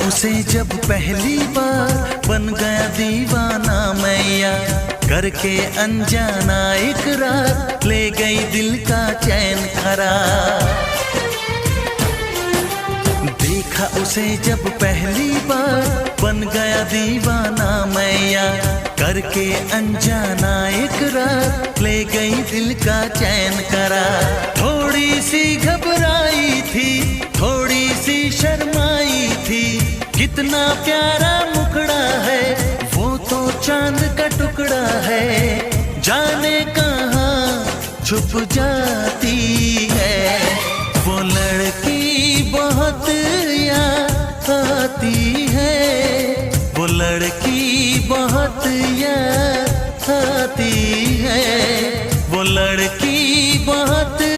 उसे जब पहली बार बन गया दीवाना मैया, करके अनजाना इकरार ले गई दिल का चैन करार। देखा उसे जब पहली बार बन गया दीवाना मैया, करके अनजाना इकरार ले गई दिल का चैन करार। थोड़ी सी घबराई थी, थोड़ी सी शर्माई थी, कितना प्यारा मुखड़ा है वो तो चांद का टुकड़ा है, जाने कहाँ छुप जाती है। वो लड़की बहुत याद आती है, वो लड़की बहुत याद आती है, वो लड़की